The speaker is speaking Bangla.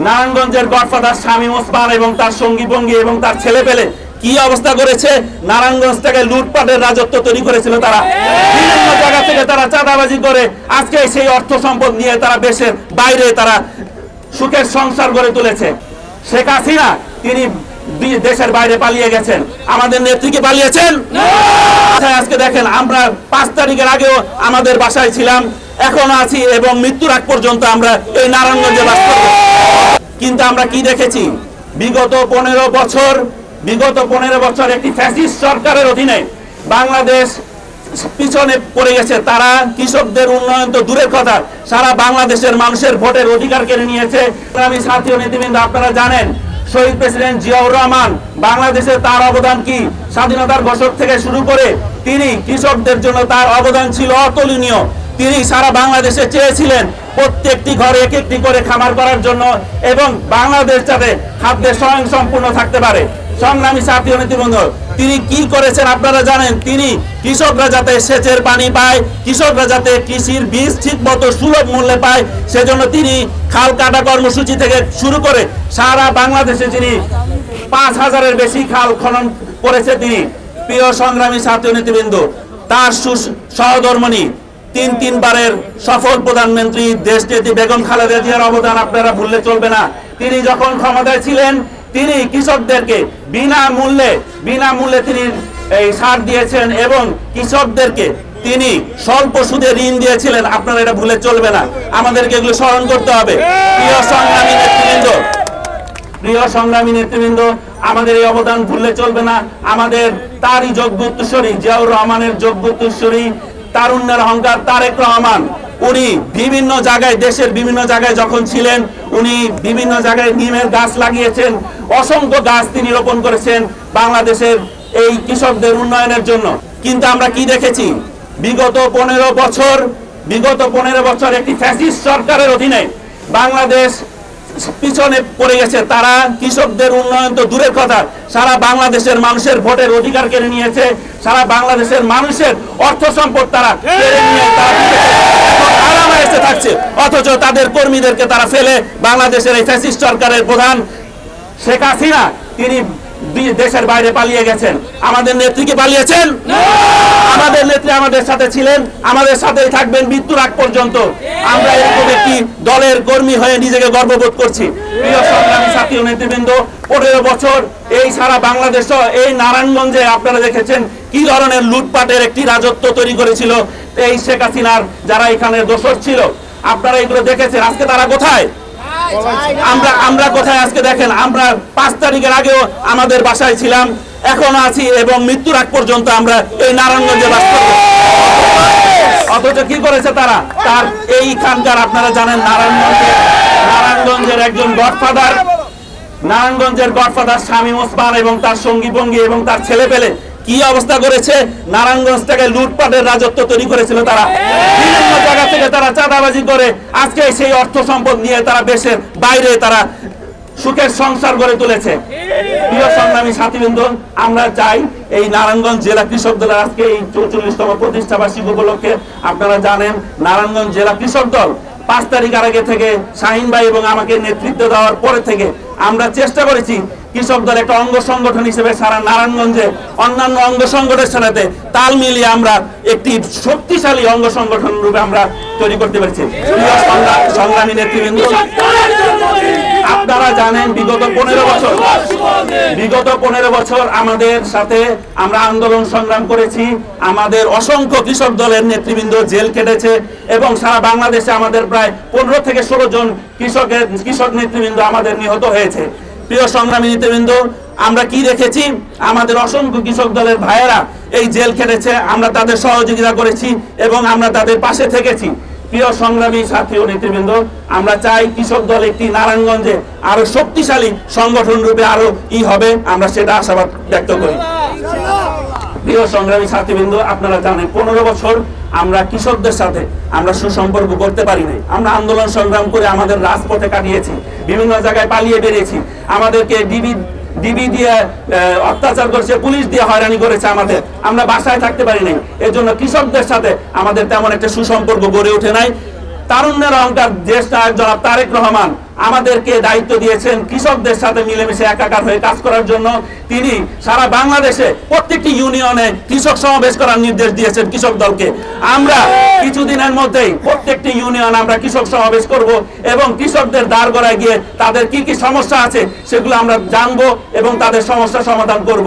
নারায়ণগঞ্জের গডফাদার শামীম ওসমান এবং তার সঙ্গী ভঙ্গি এবং তার ছেলে পেলে কি অবস্থা করেছে। নারায়ণগঞ্জটাকে লুটপাটের রাজত্ব তৈরি করেছিল তারা। বিভিন্ন জায়গা থেকে তারা চাঁদাবাজি করে আজকে সেই অর্থ সম্পদ নিয়ে তারা দেশের বাইরে তারা সুখের সংসার গড়ে তুলেছে। শেখ হাসিনা তিনি দেশের বাইরে পালিয়ে গেছেন, আমাদের নেত্রীকে পালিয়েছেন। আজকে দেখেন আমরা 5 তারিখের আগেও আমাদের বাসায় ছিলাম, এখনো আছি এবং মৃত্যুর আগ পর্যন্ত আমরা এই নারায়ণগঞ্জে বাস করব। কিন্তু আমরা কি দেখেছি বিগত 15 বছর একটি ফ্যাসিস্ট সরকারের অধীনে বাংলাদেশ পিছনে পড়ে গেছে। তারা কৃষকদের উন্নয়ন তো দূরের কথা, সারা বাংলাদেশের মানুষের ভোটের অধিকার কেড়ে নিয়েছে। আমি সাথী ও নেতৃবৃন্দ আপনারা জানেন শহীদ প্রেসিডেন্ট জিয়াউর রহমান বাংলাদেশে তার অবদান কি, স্বাধীনতার ঘোষক থেকে শুরু করে তিনি কৃষকদের জন্য তার অবদান ছিল অতুলনীয়। তিনি সারা বাংলাদেশে চেয়েছিলেন প্রত্যেকটি ঘরে এক একটি করে খামার করার জন্য এবং বাংলাদেশ যাতে খাদ্যে স্বয়ংসম্পূর্ণ থাকতে পারে। সংগ্রামী সাথী ও নেতৃবৃন্দ তিনি কি করেছেন আপনারা জানেন, তিনি কৃষকরা যাতে সেচের পানি পায়, কৃষকরা যাতে কৃষির বীজ ঠিক মতো সুলভ মূল্যে পায়, সেজন্য তিনি খাল কাটা কর্মসূচি থেকে শুরু করে সারা বাংলাদেশে তিনি 5000-এর বেশি খাল খনন করেছে তিনি। প্রিয় সংগ্রামী সাথী ও নেতৃবৃন্দ তার সহধর্মিণী 3বারের সফল প্রধানমন্ত্রী দেশনেত্রী বেগম খালেদা জিয়ার অবদান আপনারা ভুললে চলবে না। তিনি যখন ক্ষমতায় ছিলেন তিনি কৃষকদেরকে বিনামূল্যে তিনি এই সার দিয়েছেন এবং কৃষকদেরকে তিনি স্বল্প সুদে ঋণ দিয়েছিলেন। আপনারা এটা ভুলে চলবে না, আমাদেরকে এগুলো স্মরণ করতে হবে। প্রিয় সংগ্রামী নেতৃবৃন্দ আমাদের এই অবদান ভুললে চলবে না। আমাদের তারই যোগ্য উত্তরসূরি জিয়াউর রহমানের যোগ্য উত্তরসূরি তারুণ্যের অহংকার তারেক রহমান, উনি বিভিন্ন জায়গায় দেশের বিভিন্ন জায়গায় যখন ছিলেন উনি বিভিন্ন জায়গায় নিমের গাছ লাগিয়েছেন, অসংখ্য গাছ তিনি রোপণ করেছেন বাংলাদেশের এই কৃষকদের উন্নয়নের জন্য। কিন্তু আমরা কি দেখেছি বিগত 15 বছর একটি ফ্যাসিস্ট সরকারের অধীনে বাংলাদেশ পিছনে পড়ে গেছে। তারা কৃষকদের উন্নয়ন তো দূরের কথা, সারা বাংলাদেশের মানুষের ভোটের অধিকার কেড়ে নিয়েছে, সারা বাংলাদেশের মানুষের অর্থ সম্পদ তারা কেড়ে নিয়ে আরামে এসে থাকছে, অথচ তাদের কর্মীদেরকে তারা ফেলে বাংলাদেশের এই ফ্যাসিস্ট সরকারের প্রধান শেখ হাসিনা তিনি দেশের বাইরে পালিয়ে গেছেন। আমাদের নেত্রীকে পালিয়েছেন। আমাদের নেত্রী আমাদের সাথে ছিলেন, আমাদের সাথেই থাকবেন মৃত্যুর আগ পর্যন্ত। আমরা এরকম একটি দলের কর্মী হয়ে নিজেকে গর্ববোধ করছি। প্রিয় সংগ্রামী সাথী ও নেতৃবৃন্দ 15 বছর এই সারা বাংলাদেশ এই নারায়ণগঞ্জে আপনারা দেখেছেন কি ধরনের লুটপাটের একটি রাজত্ব তৈরি করেছিল এই শেখ হাসিনার যারা এখানে দোসর ছিল। আপনারা এগুলো দেখেছেন। আজকে তারা কোথায়, আমরা কোথায়? আজকে দেখেন আমরা 5 তারিখের আগেও আমাদের বাসায় ছিলাম, এখনো আছি এবং মৃত্যুর আগ পর্যন্ত আমরা এই নারায়ণগঞ্জে বাস করব। অথচ কি করেছে তারা? তার এইখানকার আপনারা জানেন নারায়ণগঞ্জের একজন গডফাদার, নারায়ণগঞ্জের গডফাদার শামীম ওসমান এবং তার সঙ্গী ভঙ্গি এবং তার ছেলে পেলে কি অবস্থা করেছে। নারায়ণগঞ্জটাকে লুটপাটের রাজত্ব তৈরি করেছিল তারা। বিভিন্ন জায়গা থেকে তারা চাঁদাবাজি করে আজকে সেই অর্থ সম্পদ নিয়ে তারা দেশের বাইরে তারা সুখের সংসার গড়ে তুলেছে। প্রিয় সংগ্রামী সাথীবৃন্দ আমরা চাই এই নারায়ণগঞ্জ জেলা কৃষক দল আজকে এই 44তম প্রতিষ্ঠা বার্ষিকী উপলক্ষে আপনারা জানেন নারায়ণগঞ্জ জেলা কৃষক দল 5 তারিখের আগে থেকে শাহিন ভাই এবং আমাকে নেতৃত্ব দেওয়ার পরে থেকে আমরা চেষ্টা করেছি কৃষক দল একটা অঙ্গ সংগঠন হিসেবে সারা নারায়ণগঞ্জে অন্যান্য অঙ্গ সংগঠনের সাথে তাল মিলিয়ে আমরা একটি শক্তিশালী অঙ্গ সংগঠন রূপে আমরা তৈরি করতে পেরেছি। সংগ্রামী নেতৃবৃন্দ আপনারা জানেন বিগত 15 বছর আমাদের সাথে আমরা আন্দোলন সংগ্রাম করেছি। আমাদের অসংখ্য কৃষক দলের নেতৃবৃন্দ জেল কেটেছে এবং সারা বাংলাদেশে আমাদের প্রায় 15 থেকে 16 জন কৃষক নেতৃবৃন্দ আমাদের নিহত হয়েছে। প্রিয় সংগ্রামী নেতৃবৃন্দ আমরা কি দেখেছি আমাদের অসংখ্য কৃষক দলের ভাইয়েরা এই জেল খেটেছে, আমরা তাদের সহযোগিতা করেছি এবং আমরা তাদের পাশে থেকেছি। প্রিয় সংগ্রামী সাথী ও নেতৃবৃন্দ আমরা চাই কৃষক দল একটি নারায়ণগঞ্জে আরো শক্তিশালী সংগঠন রূপে আরো হবে, আমরা সেটা আশাবাদ ব্যক্ত করি। প্রিয় সংগ্রামী সাথীবৃন্দ আপনারা জানেন 15 বছর আমরা কৃষকদের সাথে আমরা সুসম্পর্ক করতে পারি নাই। আমরা আন্দোলন সংগ্রাম করে আমাদের রাজপথে কাটিয়েছি, বিভিন্ন জায়গায় পালিয়ে বেরিয়েছি, আমাদেরকে ডিবি দিয়ে অত্যাচার করেছে, পুলিশ দিয়ে হয়রানি করেছে, আমরা বাসায় থাকতে পারি নাই। এর জন্য কৃষকদের সাথে আমাদের তেমন একটা সুসম্পর্ক গড়ে ওঠে নাই। তারুণ্যের অহংকার দেশ নায়ক জনাব তারেক রহমান আমাদেরকে দায়িত্ব দিয়েছেন কৃষকদের সাথে মিলেমিশে একাকার হয়ে কাজ করার জন্য। তিনি সারা বাংলাদেশে প্রত্যেকটি ইউনিয়নে কৃষক সমাবেশ করার নির্দেশ দিয়েছেন কৃষক দলকে। আমরা কিছুদিনের মধ্যেই প্রত্যেকটি ইউনিয়ন আমরা কৃষক সমাবেশ করব এবং কৃষকদের দ্বার গড়ায় গিয়ে তাদের কি কি সমস্যা আছে সেগুলো আমরা জানবো এবং তাদের সমস্যা সমাধান করব।